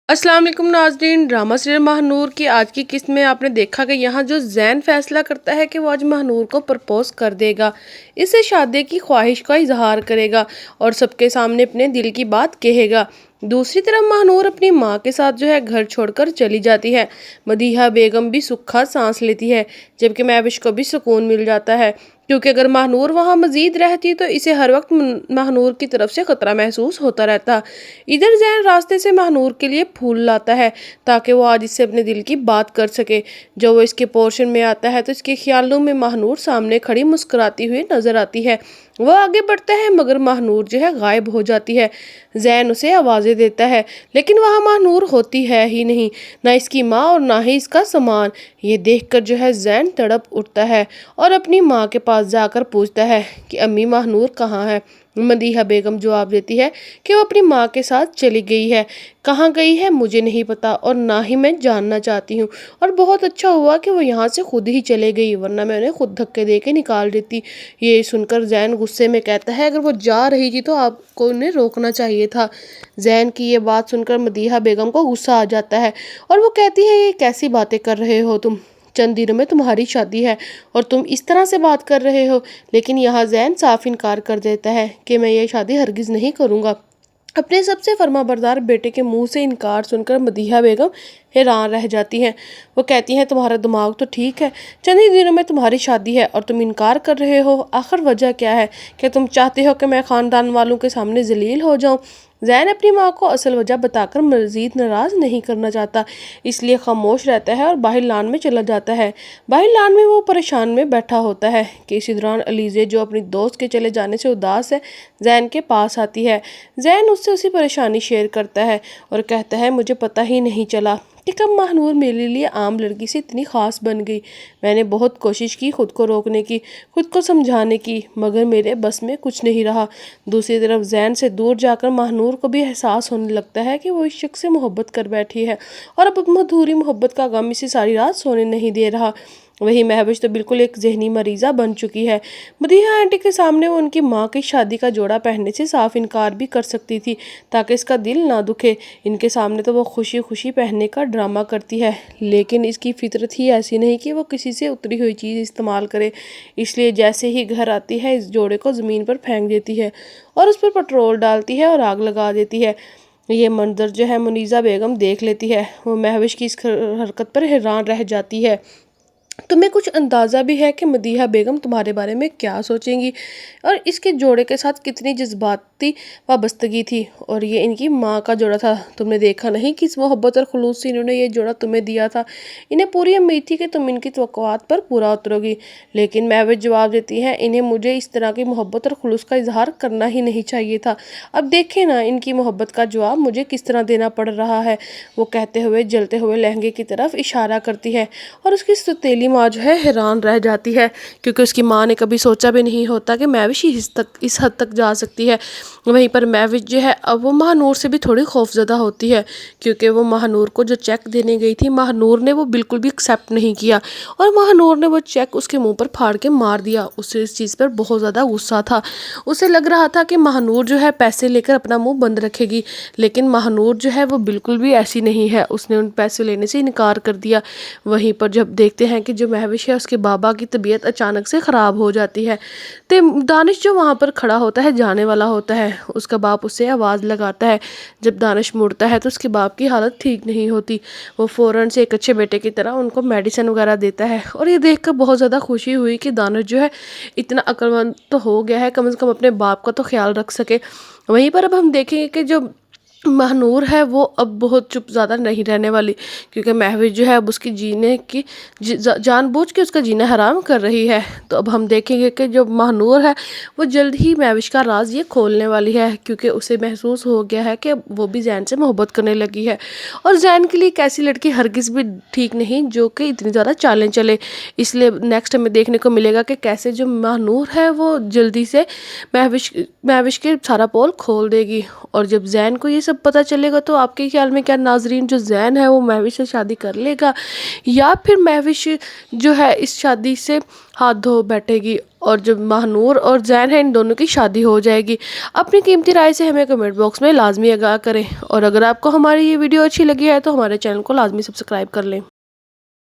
अस्सलाम वालेकुम नाज़रीन। ड्रामा सीरियल महानूर की आज की किस्त में आपने देखा कि यहाँ जो ज़ैन फैसला करता है कि वो आज महानूर को प्रपोज कर देगा, इससे शादी की ख्वाहिश का इजहार करेगा और सबके सामने अपने दिल की बात कहेगा। दूसरी तरफ महानूर अपनी माँ के साथ जो है घर छोड़कर चली जाती है। मदीहा बेगम भी सुखा सांस लेती है, जबकि महविश को भी सुकून मिल जाता है, क्योंकि अगर महानूर वहाँ मजीद रहती तो इसे हर वक्त महानूर की तरफ से खतरा महसूस होता रहता। इधर जैन रास्ते से महानूर के लिए फूल लाता है ताकि वो आज इससे अपने दिल की बात कर सके। जब वो इसके पोर्शन में आता है तो इसके ख्यालों में महानूर सामने खड़ी मुस्कुराती हुई नजर आती है। वो आगे बढ़ता है मगर महानूर जो है गायब हो जाती है। जैन उसे आवाज़ें देता है लेकिन वहाँ महानूर होती है ही नहीं, ना इसकी माँ और ना ही इसका सामान। ये देखकर जो है जैन तड़प उठता है और अपनी माँ के पास जाकर पूछता है कि अम्मी महानूर कहाँ है। मदीहा बेगम जवाब देती है कि वो अपनी माँ के साथ चली गई है। कहाँ गई है मुझे नहीं पता और ना ही मैं जानना चाहती हूँ, और बहुत अच्छा हुआ कि वो यहाँ से खुद ही चले गई, वरना मैं उन्हें खुद धक्के दे के निकाल देती। ये सुनकर जैन गुस्से में कहता है अगर वो जा रही थी तो आपको उन्हें रोकना चाहिए था। जैन की ये बात सुनकर मदीहा बेगम को गुस्सा आ जाता है और वो कहती है ये कैसी बातें कर रहे हो तुम, चंद दिनों में तुम्हारी शादी है और तुम इस तरह से बात कर रहे हो। लेकिन यहाँ जैन साफ इनकार कर देता है कि मैं ये शादी हरगिज़ नहीं करूँगा। अपने सबसे फर्माबरदार बेटे के मुंह से इनकार सुनकर मदीहा बेगम हैरान रह जाती हैं। वो कहती हैं तुम्हारा दिमाग तो ठीक है, चंद ही दिनों में तुम्हारी शादी है और तुम इनकार कर रहे हो, आखिर वजह क्या है? क्या तुम चाहते हो कि मैं ख़ानदान वालों के सामने जलील हो जाऊं? जैन अपनी माँ को असल वजह बताकर मज़ीद नाराज़ नहीं करना चाहता, इसलिए खामोश रहता है और बाहर लान में चला जाता है। बाहर लान में वो परेशान में बैठा होता है कि इसी दौरान अलीज़े, जो अपनी दोस्त के चले जाने से उदास है, जैन के पास आती है। जैन उससे उसी परेशानी शेयर करता है और कहता है मुझे पता ही नहीं चला कि कब महानूर मेरे लिए आम लड़की से इतनी ख़ास बन गई। मैंने बहुत कोशिश की खुद को रोकने की, खुद को समझाने की, मगर मेरे बस में कुछ नहीं रहा। दूसरी तरफ जैन से दूर जाकर महानूर को भी एहसास होने लगता है कि वो इस शख्स से मोहब्बत कर बैठी है और अब मधुरी मोहब्बत का गम इसे सारी रात सोने नहीं दे रहा। वही महविश तो बिल्कुल एक जहनी मरीज़ा बन चुकी है। मदीहा आंटी के सामने वो उनकी माँ की शादी का जोड़ा पहनने से साफ इनकार भी कर सकती थी ताकि इसका दिल ना दुखे। इनके सामने तो वो खुशी खुशी पहनने का ड्रामा करती है, लेकिन इसकी फितरत ही ऐसी नहीं कि वो किसी से उतरी हुई चीज़ इस्तेमाल करे। इसलिए जैसे ही घर आती है इस जोड़े को ज़मीन पर फेंक देती है और उस पर पेट्रोल डालती है और आग लगा देती है। ये मंजर जो है मुनीज़ा बेगम देख लेती है। वो महविश की इस हरकत पर हैरान रह जाती है। तुम्हें कुछ अंदाज़ा भी है कि मदीहा बेगम तुम्हारे बारे में क्या सोचेंगी और इसके जोड़े के साथ कितनी जज्बाती वाबस्तगी थी? और ये इनकी माँ का जोड़ा था। तुमने देखा नहीं किस मोहब्बत और खुलूस से इन्होंने ये जोड़ा तुम्हें दिया था। इन्हें पूरी उम्मीद थी कि तुम इनकी तवक्कुआत पर पूरा उतरोगी, लेकिन महविश जवाब देती है इन्हें मुझे इस तरह की मोहब्बत और खुलूस का इजहार करना ही नहीं चाहिए था। अब देखें ना इनकी मोहब्बत का जवाब मुझे किस तरह देना पड़ रहा है। वो कहते हुए जलते हुए लहंगे की तरफ इशारा करती है और उसकी सौतेली माँ जो है हैरान रह जाती है, क्योंकि उसकी माँ ने कभी सोचा भी नहीं होता कि महविश इस हद तक जा सकती है। वहीं पर महविश जो है अब वो महानूर से भी थोड़ी खौफजदा होती है, क्योंकि वो महानूर को जो चेक देने गई थी महानूर ने वो बिल्कुल भी एक्सेप्ट नहीं किया और महानूर ने वो चेक उसके मुंह पर फाड़ के मार दिया। उसे इस चीज़ पर बहुत ज़्यादा गुस्सा था। उसे लग रहा था कि महानूर जो है पैसे लेकर अपना मुंह बंद रखेगी, लेकिन महानूर जो है वो बिल्कुल भी ऐसी नहीं है। उसने उन पैसे लेने से इनकार कर दिया। वहीं पर जब देखते हैं कि जो महविश है उसके बाबा की तबीयत अचानक से ख़राब हो जाती है, तो दानिश जो वहाँ पर खड़ा होता है जाने वाला होता है। उसका बाप उससे आवाज़ लगाता है। जब दानिश मुड़ता है तो उसके बाप की हालत ठीक नहीं होती। वो फ़ौरन से एक अच्छे बेटे की तरह उनको मेडिसिन वगैरह देता है और ये देखकर बहुत ज़्यादा खुशी हुई कि दानिश जो है इतना अक्लमंद तो हो गया है, कम से कम अपने बाप का तो ख्याल रख सके। वहीं पर अब हम देखेंगे कि जो महानूर है वो अब बहुत चुप ज़्यादा नहीं रहने वाली, क्योंकि महविश जो है अब उसकी जीने की जानबूझ के उसका जीना हराम कर रही है। तो अब हम देखेंगे कि जो महानूर है वो जल्द ही महविश का राज ये खोलने वाली है, क्योंकि उसे महसूस हो गया है कि वो भी जैन से मोहब्बत करने लगी है और जैन के लिए एक ऐसी लड़की हरगिज़ भी ठीक नहीं जो कि इतनी ज़्यादा चालें चले। इसलिए नेक्स्ट हमें देखने को मिलेगा कि कैसे जो महानूर है वो जल्दी से महविश के सारा पोल खोल देगी। और जब जैन को ये सब पता चलेगा तो आपके ख्याल में क्या नाजरीन जो ज़ैन है वो महविश से शादी कर लेगा या फिर महविश जो है इस शादी से हाथ धो बैठेगी और जो महानूर और ज़ैन है इन दोनों की शादी हो जाएगी? अपनी कीमती राय से हमें कमेंट बॉक्स में लाजमी आगाह करें और अगर आपको हमारी ये वीडियो अच्छी लगी है तो हमारे चैनल को लाजमी सब्सक्राइब कर लें।